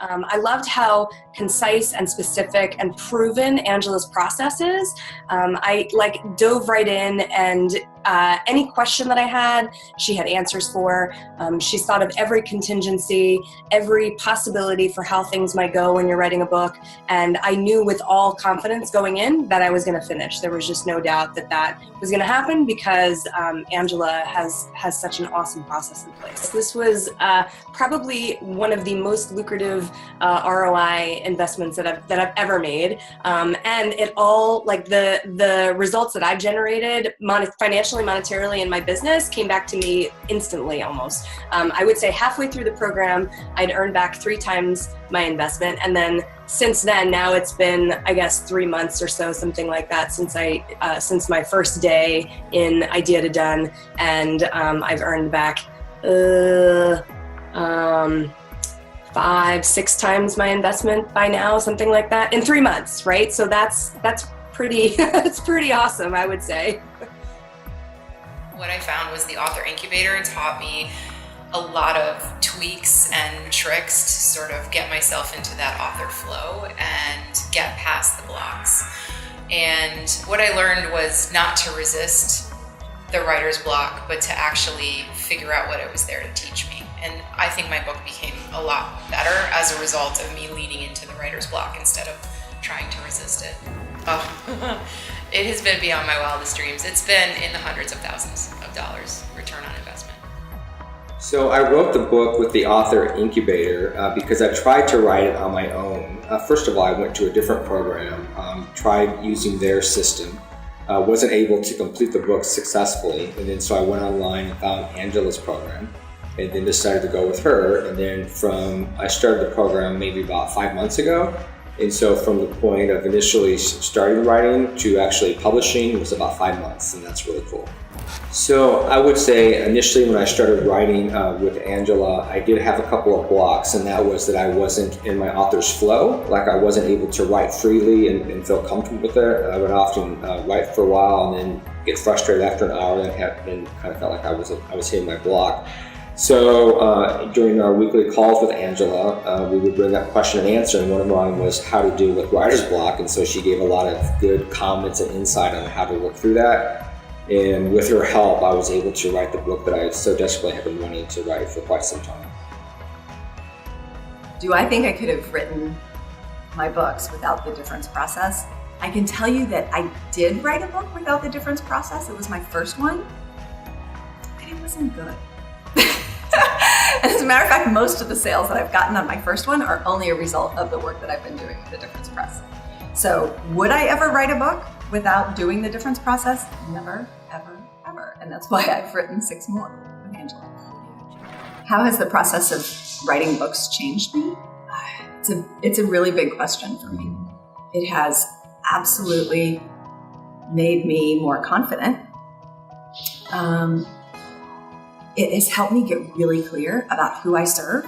I loved how concise and specific and proven Angela's process is. I dove right in, and any question that I had, she had answers for. She's thought of every contingency, every possibility for how things might go when you're writing a book. And I knew with all confidence going in that I was going to finish. There was just no doubt that that was going to happen because Angela has such an awesome process in place. This was probably one of the most lucrative ROI investments that I've ever made. And it all, like the results that I've generated financially, monetarily in my business came back to me instantly almost. I would say halfway through the program, I'd earned back 3 times my investment. And then since then, now it's been, I guess, 3 months or so, something like that, since my first day in Idea to Done. And I've earned back 5-6 times my investment by now, something like that, in 3 months, right? So that's pretty, that's pretty awesome, I would say. What I found was the Author Incubator taught me a lot of tweaks and tricks to sort of get myself into that author flow and get past the blocks. And what I learned was not to resist the writer's block, but to actually figure out what it was there to teach me. And I think my book became a lot better as a result of me leaning into the writer's block instead of trying to resist it. Oh, it has been beyond my wildest dreams. It's been in the hundreds of thousands of dollars return on investment. So I wrote the book with the Author Incubator because I tried to write it on my own. First of all, I went to a different program, tried using their system, wasn't able to complete the book successfully, and then so I went online and found Angela's program, and then decided to go with her. And then I started the program maybe about 5 months ago. And so from the point of initially starting writing to actually publishing was about 5 months, and that's really cool. So I would say initially when I started writing with Angela, I did have a couple of blocks, and that was that I wasn't in my author's flow. Like I wasn't able to write freely and feel comfortable with it. I would often write for a while and then get frustrated after an hour and kind of felt like I was hitting my block. So during our weekly calls with Angela, we would bring up question and answer, and one of mine was how to deal with writer's block, and so she gave a lot of good comments and insight on how to work through that. And with her help, I was able to write the book that I so desperately have been wanting to write for quite some time. Do I think I could have written my books without the difference process? I can tell you that I did write a book without the difference process. It was my first one, and it wasn't good. As a matter of fact, most of the sales that I've gotten on my first one are only a result of the work that I've been doing with the difference process. So would I ever write a book without doing the difference process? Never, ever, ever. And that's why I've written 6 more with Angela. How has the process of writing books changed me? It's a really big question for me. It has absolutely made me more confident. It has helped me get really clear about who I serve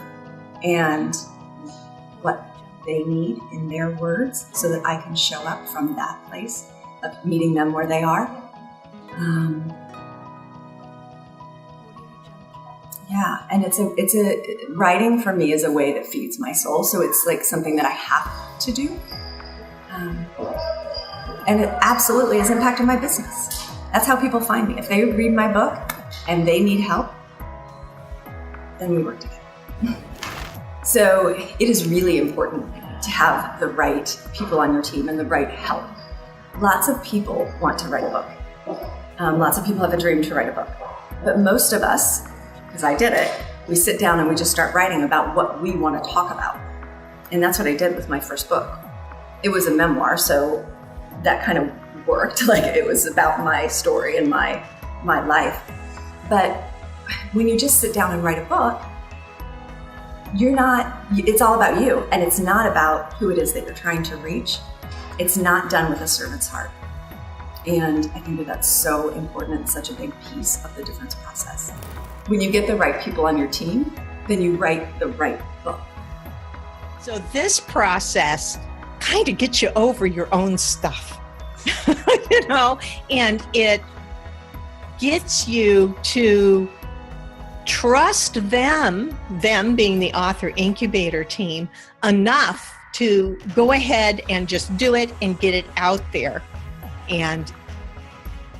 and what they need in their words so that I can show up from that place of meeting them where they are. Yeah, and it's a writing for me is a way that feeds my soul. So it's like something that I have to do. And it absolutely has impacted my business. That's how people find me. If they read my book and they need help, then we work together. So it is really important to have the right people on your team and the right help. Lots of people want to write a book. Lots of people have a dream to write a book. But most of us, because I did it, we sit down and we just start writing about what we want to talk about. And that's what I did with my first book. It was a memoir, so that kind of worked. Like it was about my story and my life. But when you just sit down and write a book, it's all about you, and it's not about who it is that you're trying to reach. It's not done with a servant's heart. And I think that that's so important and such a big piece of the difference process. When you get the right people on your team, then you write the right book. So this process kind of gets you over your own stuff, and it gets you to trust them being the author incubator team, enough to go ahead and just do it and get it out there. And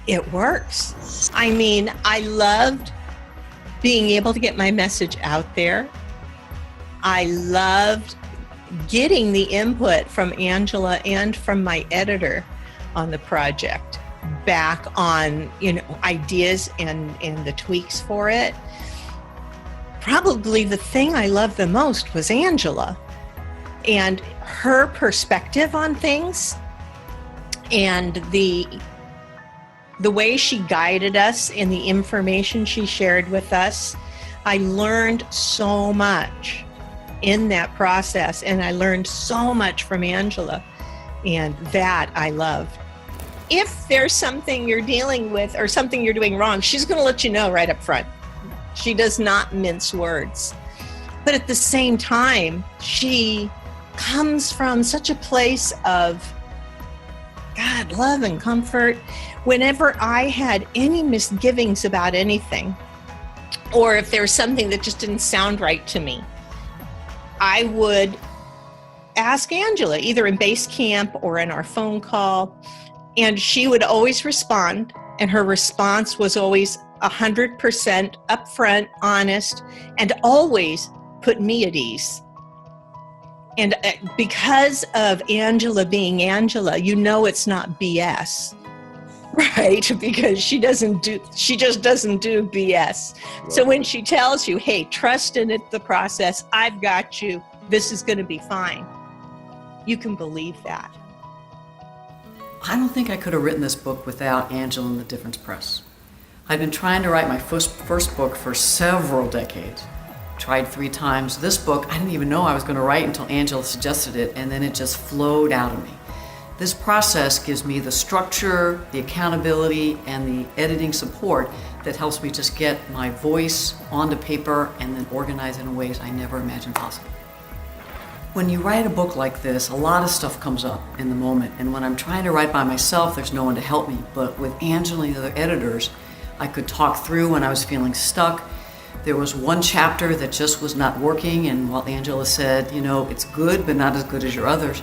it works. I mean, I loved being able to get my message out there. I loved getting the input from Angela and from my editor on the project back on, ideas and the tweaks for it. Probably the thing I loved the most was Angela and her perspective on things and the way she guided us and the information she shared with us. I learned so much in that process, and I learned so much from Angela, and that I loved. If there's something you're dealing with or something you're doing wrong, she's going to let you know right up front. She does not mince words. But at the same time, she comes from such a place of God, love and comfort. Whenever I had any misgivings about anything, or if there was something that just didn't sound right to me, I would ask Angela, either in base camp or in our phone call, and she would always respond, and her response was always 100% upfront, honest, and always put me at ease. And because of Angela being Angela, it's not BS, right? Because she just doesn't do BS. Right. So when she tells you, hey, trust in the process, I've got you, this is going to be fine, you can believe that. I don't think I could have written this book without Angela and the Difference Press. I've been trying to write my first book for several decades. Tried 3 times. This book, I didn't even know I was going to write until Angela suggested it, and then it just flowed out of me. This process gives me the structure, the accountability, and the editing support that helps me just get my voice onto paper and then organize in ways I never imagined possible. When you write a book like this, a lot of stuff comes up in the moment, and when I'm trying to write by myself, there's no one to help me. But with Angela and the other editors, I could talk through when I was feeling stuck. There was one chapter that just was not working, and while Angela said, it's good, but not as good as your others,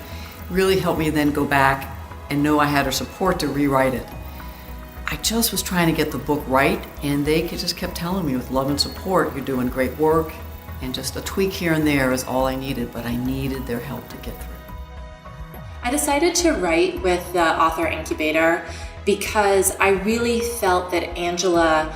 really helped me then go back and know I had her support to rewrite it. I just was trying to get the book right, and they just kept telling me with love and support, you're doing great work, and just a tweak here and there is all I needed, but I needed their help to get through. I decided to write with the author incubator because I really felt that Angela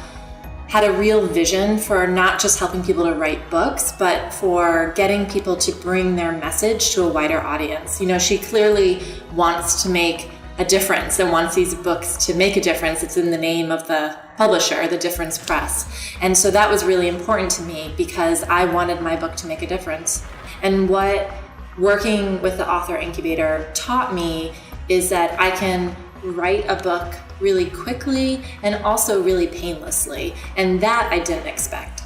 had a real vision for not just helping people to write books, but for getting people to bring their message to a wider audience. She clearly wants to make a difference and wants these books to make a difference. It's in the name of the publisher, the Difference Press. And so that was really important to me because I wanted my book to make a difference. And what working with the author incubator taught me is that I can write a book really quickly and also really painlessly, and that I didn't expect.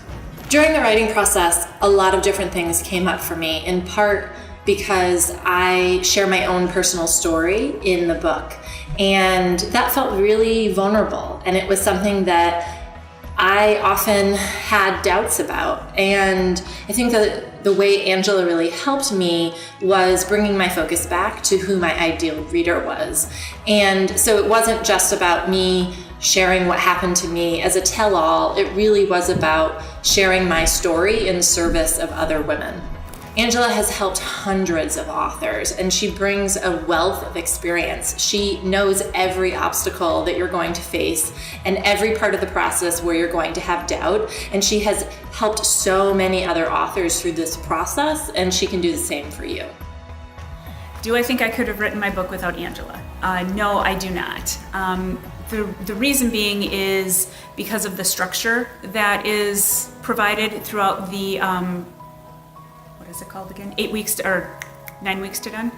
During the writing process, a lot of different things came up for me, in part because I share my own personal story in the book, and that felt really vulnerable, and it was something that I often had doubts about. And I think that the way Angela really helped me was bringing my focus back to who my ideal reader was. And so it wasn't just about me sharing what happened to me as a tell-all, it really was about sharing my story in service of other women. Angela has helped hundreds of authors, and she brings a wealth of experience. She knows every obstacle that you're going to face and every part of the process where you're going to have doubt, and she has helped so many other authors through this process, and she can do the same for you. Do I think I could have written my book without Angela? No, I do not. The reason being is because of the structure that is provided throughout the what is it called again? 8 weeks or 9 weeks to done?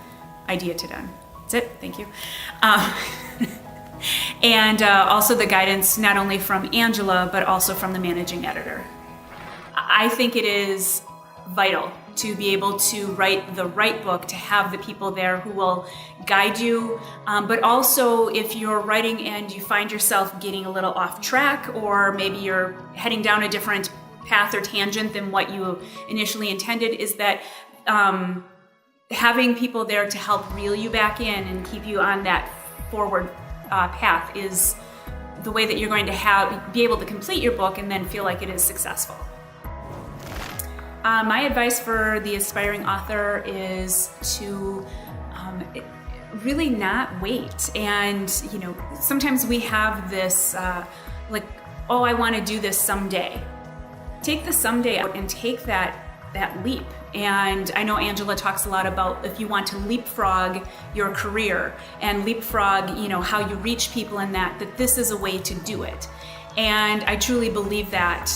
Idea to done. That's it, thank you. And also the guidance not only from Angela, but also from the managing editor. I think it is vital to be able to write the right book, to have the people there who will guide you, but also if you're writing and you find yourself getting a little off track, or maybe you're heading down a different path or tangent than what you initially intended, is that having people there to help reel you back in and keep you on that forward path is the way that you're going to be able to complete your book and then feel like it is successful. My advice for the aspiring author is to really not wait. And sometimes we have this like, oh, I want to do this someday. Take the someday out and take that leap. And I know Angela talks a lot about if you want to leapfrog your career and leapfrog, how you reach people in that this is a way to do it. And I truly believe that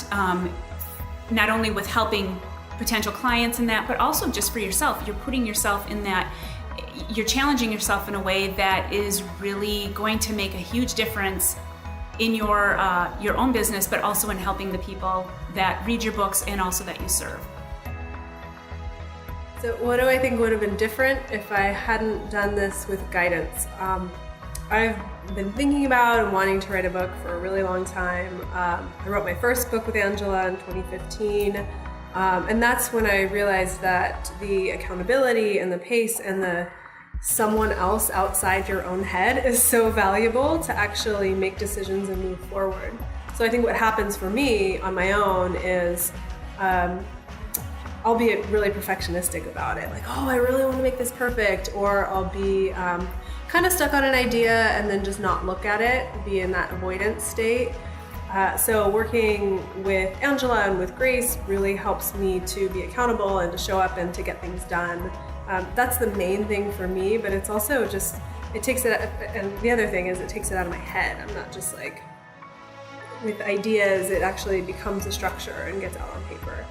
not only with helping potential clients in that, but also just for yourself. You're putting yourself in that, you're challenging yourself in a way that is really going to make a huge difference in your own business, but also in helping the people that read your books and also that you serve. So what do I think would have been different if I hadn't done this with guidance? I've been thinking about and wanting to write a book for a really long time. I wrote my first book with Angela in 2015, and that's when I realized that the accountability and the pace and the someone else outside your own head is so valuable to actually make decisions and move forward. So I think what happens for me on my own is I'll be really perfectionistic about it. Like, oh, I really want to make this perfect. Or I'll be kind of stuck on an idea and then just not look at it, be in that avoidance state. So working with Angela and with Grace really helps me to be accountable and to show up and to get things done. That's the main thing for me, but it's also just, it takes it, and the other thing is it takes it out of my head. I'm not just like, with ideas, it actually becomes a structure and gets out on paper.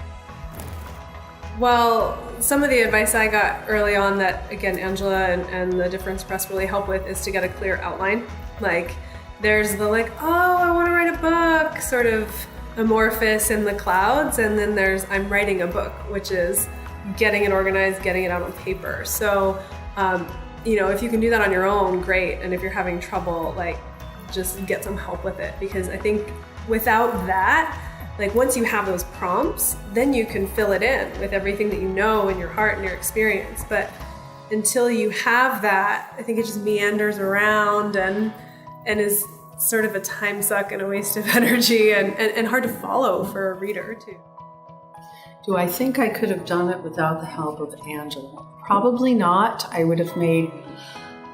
Well, some of the advice I got early on that, again, Angela and the Difference Press really help with is to get a clear outline. Like, there's the like, oh, I want to write a book, sort of amorphous in the clouds, and then there's I'm writing a book, which is getting it organized, getting it out on paper. So, if you can do that on your own, great. And if you're having trouble, like, just get some help with it, because I think without that, like, once you have those prompts, then you can fill it in with everything that you know in your heart and your experience. But until you have that, I think it just meanders around and is sort of a time suck and a waste of energy and hard to follow for a reader too. Do I think I could have done it without the help of Angela? Probably not. I would have made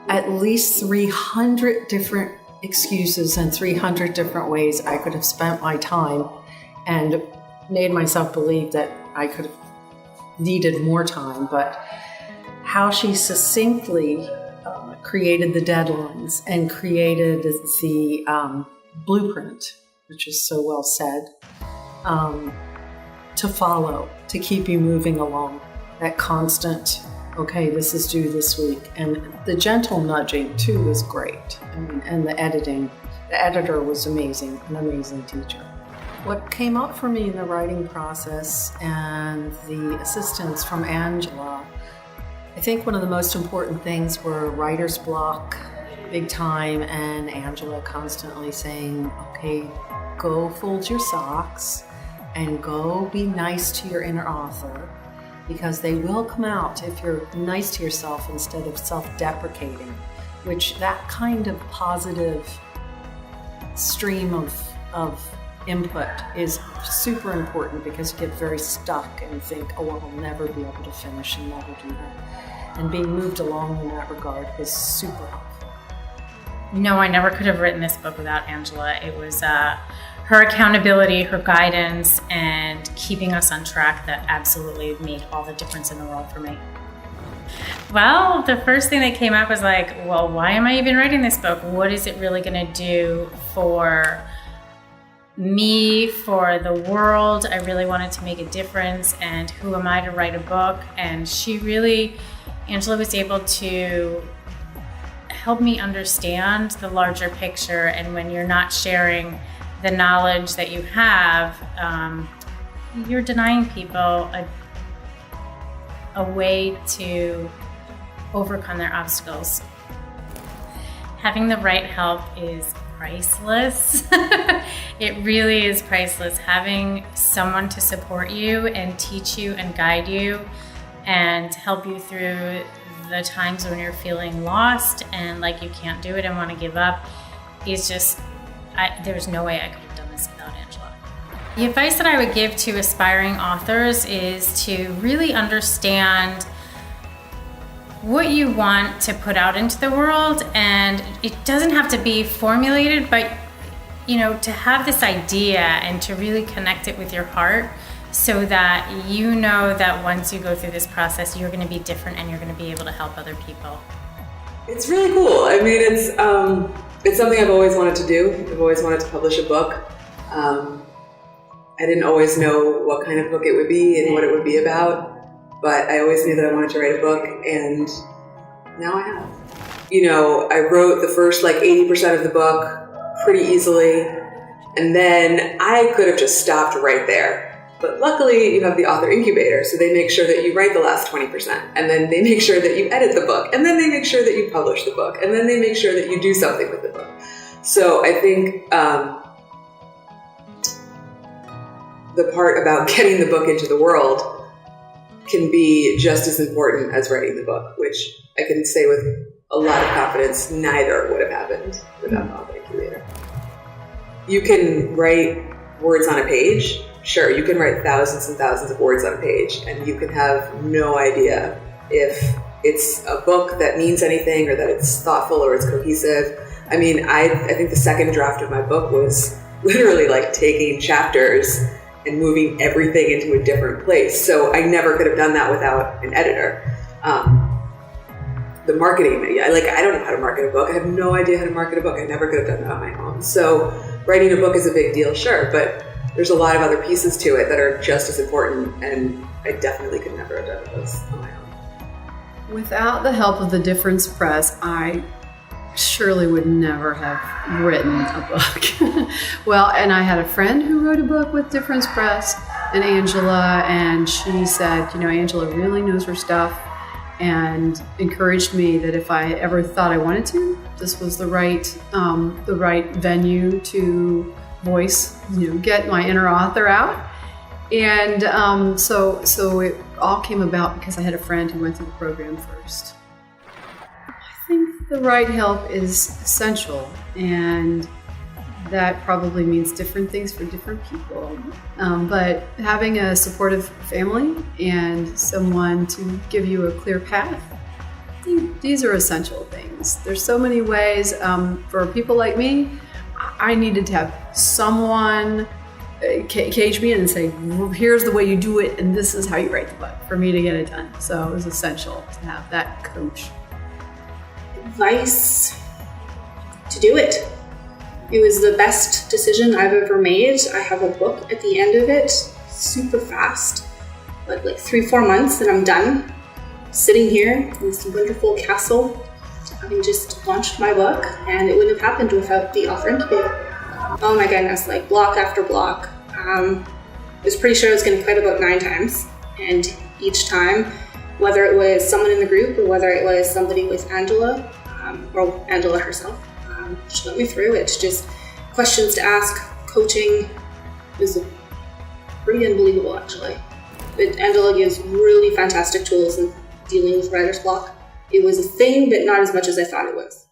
at least 300 different excuses and 300 different ways I could have spent my time and made myself believe that I could have needed more time. But how she succinctly created the deadlines and created the blueprint, which is so well said, to follow, to keep you moving along, that constant, okay, this is due this week. And the gentle nudging too was great. And the editing, the editor was amazing, an amazing teacher. What came up for me in the writing process and the assistance from Angela, I think one of the most important things were writer's block, big time, and Angela constantly saying, okay, go fold your socks and go be nice to your inner author, because they will come out if you're nice to yourself instead of self-deprecating, which that kind of positive stream of input is super important, because you get very stuck and think, oh, I'll never be able to finish and never do that. And being moved along in that regard was super helpful. No, I never could have written this book without Angela. It was her accountability, her guidance, and keeping us on track that absolutely made all the difference in the world for me. Well, the first thing that came up was like, well, why am I even writing this book? What is it really going to do for me, for the world? I really wanted to make a difference, and who am I to write a book? And Angela was able to help me understand the larger picture, and when you're not sharing the knowledge that you have, you're denying people a way to overcome their obstacles. Having the right help is priceless. It really is priceless. Having someone to support you and teach you and guide you and help you through the times when you're feeling lost and like you can't do it and want to give up is just, there's no way I could have done this without Angela. The advice that I would give to aspiring authors is to really understand what you want to put out into the world, and it doesn't have to be formulated, but to have this idea and to really connect it with your heart so that you know that once you go through this process, you're going to be different and you're going to be able to help other people. It's really cool. I mean, it's something I've always wanted to do. I've always wanted to publish a book. I didn't always know what kind of book it would be and what it would be about. But I always knew that I wanted to write a book, and now I have. I wrote the first 80% of the book pretty easily, and then I could have just stopped right there. But luckily, you have the author incubator, so they make sure that you write the last 20%, and then they make sure that you edit the book, and then they make sure that you publish the book, and then they make sure that you do something with the book. So I think the part about getting the book into the world can be just as important as writing the book, which I can say with a lot of confidence, neither would have happened without the author incubator. You can write words on a page. Sure, you can write thousands and thousands of words on a page, and you can have no idea if it's a book that means anything or that it's thoughtful or it's cohesive. I mean, I think the second draft of my book was literally taking chapters and moving everything into a different place. So I never could have done that without an editor. The marketing, I don't know how to market a book. I have no idea how to market a book. I never could have done that on my own. So writing a book is a big deal, sure, but there's a lot of other pieces to it that are just as important, and I definitely could never have done those on my own. Without the help of the Difference Press, I surely would never have written a book. Well, and I had a friend who wrote a book with Difference Press, and Angela, and she said, Angela really knows her stuff, and encouraged me that if I ever thought I wanted to, this was the right venue to voice, get my inner author out. And so it all came about because I had a friend who went through the program first. I think the right help is essential, and that probably means different things for different people. But having a supportive family and someone to give you a clear path, these are essential things. There's so many ways. For people like me, I needed to have someone cage me in and say, here's the way you do it, and this is how you write the book, for me to get it done. So it was essential to have that coach. Advice to do it. It was the best decision I've ever made. I have a book at the end of it, super fast, like 3-4 months, and I'm done. Sitting here in this wonderful castle, having just launched my book, and it wouldn't have happened without the author incubator. Oh my goodness, block after block. I was pretty sure I was going to quit about 9 times, and each time, whether it was someone in the group or whether it was somebody with Angela, or Angela herself, she let me through it. Just questions to ask, coaching. It was pretty unbelievable, actually. But Angela gives really fantastic tools in dealing with writer's block. It was a thing, but not as much as I thought it was.